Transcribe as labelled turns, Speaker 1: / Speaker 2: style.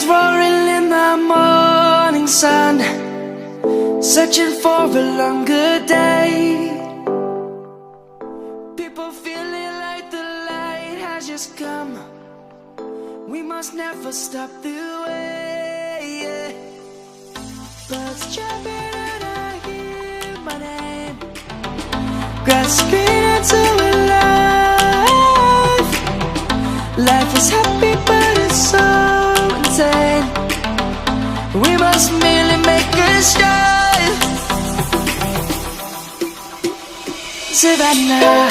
Speaker 1: roaring in the morning sun, searching for a longer day. People feeling like the light has just come. We must never stop the way, yeah. Birds jumping and I hear my name, grasping into a life. Life is happy but it's so insane. We must merely make a start. Savannah,